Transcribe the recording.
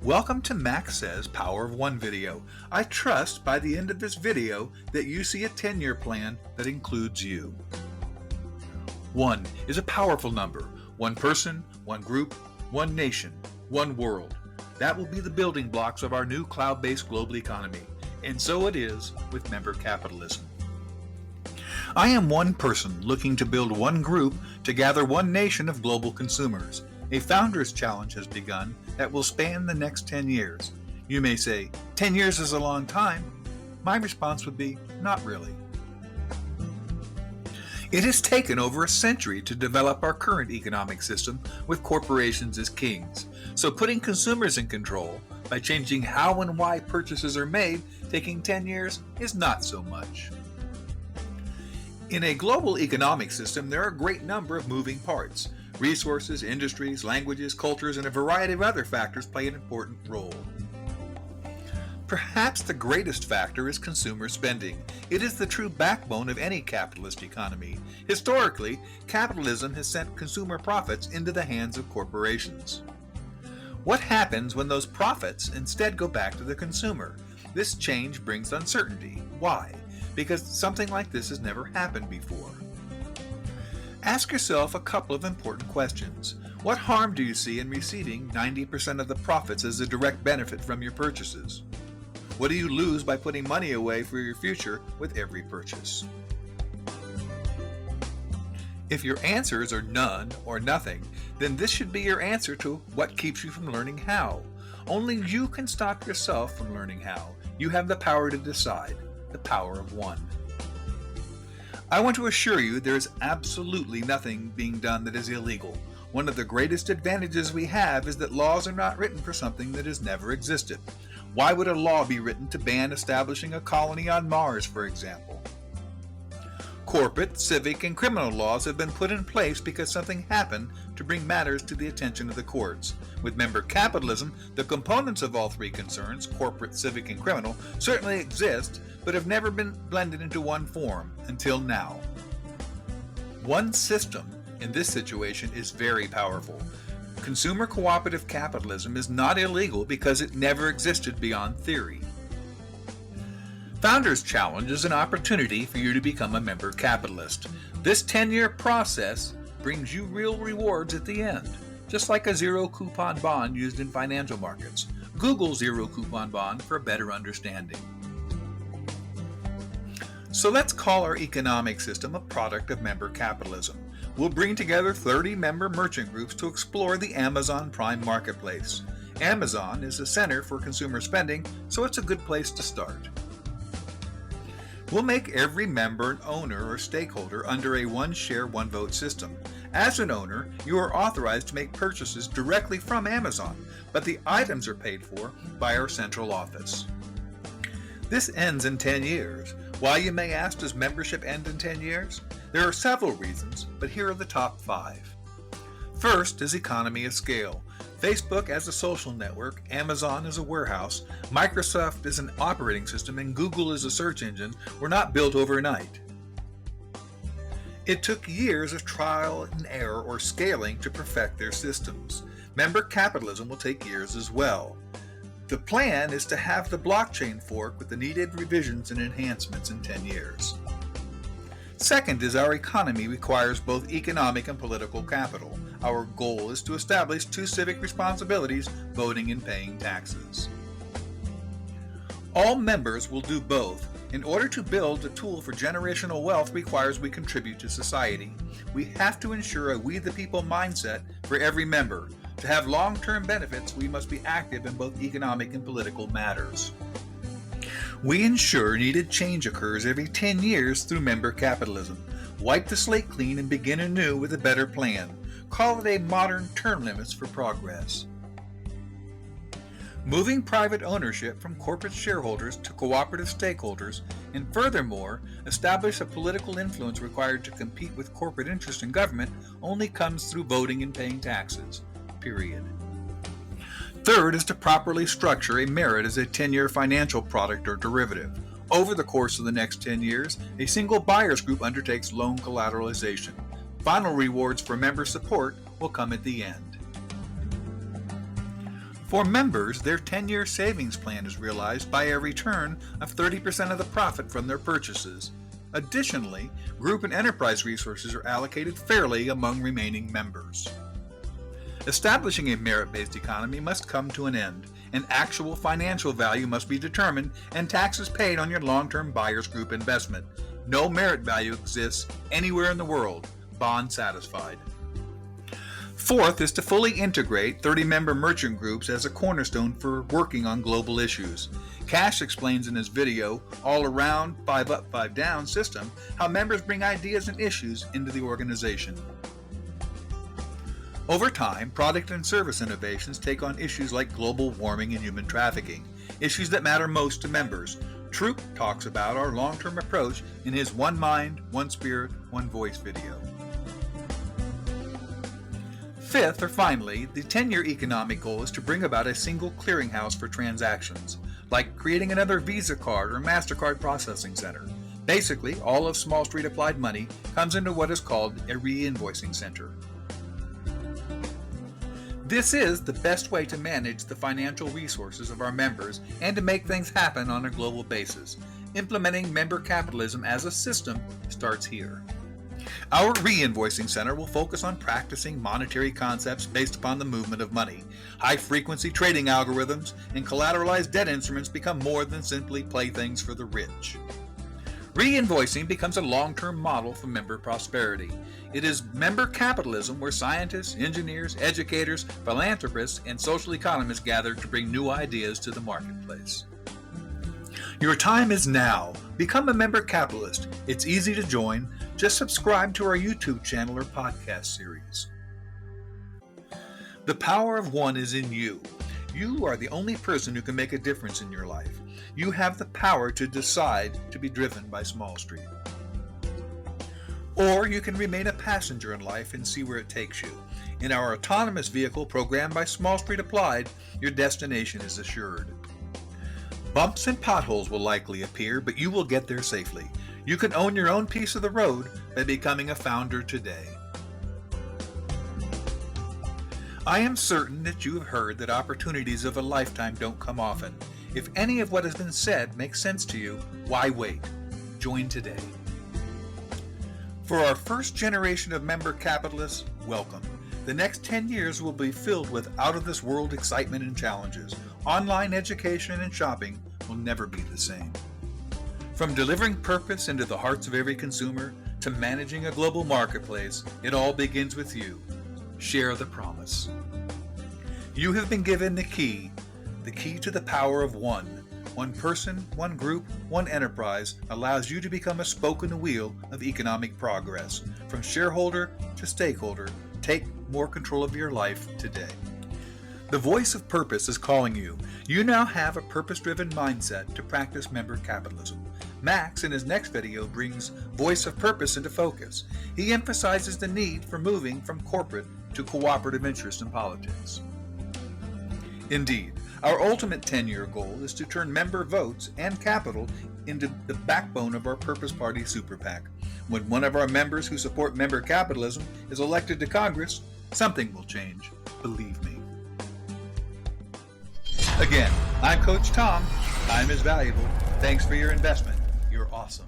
Welcome to Max Says Power of One video. I trust by the end of this video that you see a 10-year plan that includes you. 1 is a powerful number. One person, one group, one nation, one world. That will be the building blocks of our new cloud-based global economy. And so it is with member capitalism. I am one person looking to build one group to gather one nation of global consumers. A founder's challenge has begun that will span the next 10 years. You may say, 10 years is a long time. My response would be, not really. It has taken over a century to develop our current economic system with corporations as kings. So putting consumers in control by changing how and why purchases are made, taking 10 years is not so much. In a global economic system, there are a great number of moving parts. Resources, industries, languages, cultures, and a variety of other factors play an important role. Perhaps the greatest factor is consumer spending. It is the true backbone of any capitalist economy. Historically, capitalism has sent consumer profits into the hands of corporations. What happens when those profits instead go back to the consumer? This change brings uncertainty. Why? Because something like this has never happened before. Ask yourself a couple of important questions. What harm do you see in receiving 90% of the profits as a direct benefit from your purchases? What do you lose by putting money away for your future with every purchase? If your answers are none or nothing, then this should be your answer to what keeps you from learning how. Only you can stop yourself from learning how. You have the power to decide, the power of one. I want to assure you there is absolutely nothing being done that is illegal. One of the greatest advantages we have is that laws are not written for something that has never existed. Why would a law be written to ban establishing a colony on Mars, for example? Corporate, civic, and criminal laws have been put in place because something happened to bring matters to the attention of the courts. With member capitalism, the components of all three concerns, corporate, civic, and criminal, certainly exist, but have never been blended into one form until now. One system in this situation is very powerful. Consumer cooperative capitalism is not illegal because it never existed beyond theory. Founders Challenge is an opportunity for you to become a member capitalist. This 10-year process brings you real rewards at the end, just like a zero-coupon bond used in financial markets. Google zero-coupon bond for a better understanding. So let's call our economic system a product of member capitalism. We'll bring together 30 member merchant groups to explore the Amazon Prime Marketplace. Amazon is a center for consumer spending, so it's a good place to start. We'll make every member an owner or stakeholder under a one-share, one-vote system. As an owner, you are authorized to make purchases directly from Amazon, but the items are paid for by our central office. This ends in 10 years. Why, you may ask, does membership end in 10 years? There are several reasons, but here are the top 5. First is economy of scale. Facebook as a social network, Amazon as a warehouse, Microsoft as an operating system, and Google as a search engine were not built overnight. It took years of trial and error or scaling to perfect their systems. Member capitalism will take years as well. The plan is to have the blockchain fork with the needed revisions and enhancements in 10 years. Second is our economy requires both economic and political capital. Our goal is to establish 2 civic responsibilities, voting and paying taxes. All members will do both. In order to build a tool for generational wealth requires we contribute to society. We have to ensure a we the people mindset for every member. To have long-term benefits, we must be active in both economic and political matters. We ensure needed change occurs every 10 years through member capitalism. Wipe the slate clean and begin anew with a better plan. Call it a modern term limits for progress. Moving private ownership from corporate shareholders to cooperative stakeholders, and furthermore, establish a political influence required to compete with corporate interest in government only comes through voting and paying taxes. Period. Third is to properly structure a merit as a 10-year financial product or derivative. Over the course of the next 10 years, a single buyers group undertakes loan collateralization. Final rewards for member support will come at the end. For members, their 10-year savings plan is realized by a return of 30% of the profit from their purchases. Additionally, group and enterprise resources are allocated fairly among remaining members. Establishing a merit-based economy must come to an end, and actual financial value must be determined and taxes paid on your long-term buyers group investment. No merit value exists anywhere in the world, bond satisfied. Fourth is to fully integrate 30-member merchant groups as a cornerstone for working on global issues. Cash explains in his video, All Around 5 Up 5 Down system, how members bring ideas and issues into the organization. Over time, product and service innovations take on issues like global warming and human trafficking, issues that matter most to members. Troop talks about our long-term approach in his One Mind, One Spirit, One Voice video. Fifth, or finally, the 10-year economic goal is to bring about a single clearinghouse for transactions, like creating another Visa card or MasterCard processing center. Basically, all of Small Street Applied money comes into what is called a re-invoicing center. This is the best way to manage the financial resources of our members and to make things happen on a global basis. Implementing member capitalism as a system starts here. Our Reinvoicing Center will focus on practicing monetary concepts based upon the movement of money. High-frequency trading algorithms and collateralized debt instruments become more than simply playthings for the rich. Reinvoicing becomes a long-term model for member prosperity. It is member capitalism where scientists, engineers, educators, philanthropists, and social economists gather to bring new ideas to the marketplace. Your time is now. Become a member capitalist. It's easy to join. Just subscribe to our YouTube channel or podcast series. The power of one is in you. You are the only person who can make a difference in your life. You have the power to decide to be driven by Small Street. Or you can remain a passenger in life and see where it takes you. In our autonomous vehicle programmed by Small Street Applied, your destination is assured. Bumps and potholes will likely appear, but you will get there safely. You can own your own piece of the road by becoming a founder today. I am certain that you have heard that opportunities of a lifetime don't come often. If any of what has been said makes sense to you, why wait? Join today. For our first generation of member capitalists, welcome. The next 10 years will be filled with out-of-this-world excitement and challenges. Online education and shopping will never be the same. From delivering purpose into the hearts of every consumer to managing a global marketplace, it all begins with you. Share the promise. You have been given the key to the power of one. One person, one group, one enterprise allows you to become a spoke in the wheel of economic progress. From shareholder to stakeholder, take more control of your life today. The voice of purpose is calling you. You now have a purpose-driven mindset to practice member capitalism. Max, in his next video, brings voice of purpose into focus. He emphasizes the need for moving from corporate to cooperative interest in politics. Indeed, our ultimate 10-year goal is to turn member votes and capital into the backbone of our Purpose Party Super PAC. When one of our members who support member capitalism is elected to Congress, something will change. Believe me. Again, I'm Coach Tom. Time is valuable. Thanks for your investment. You're awesome.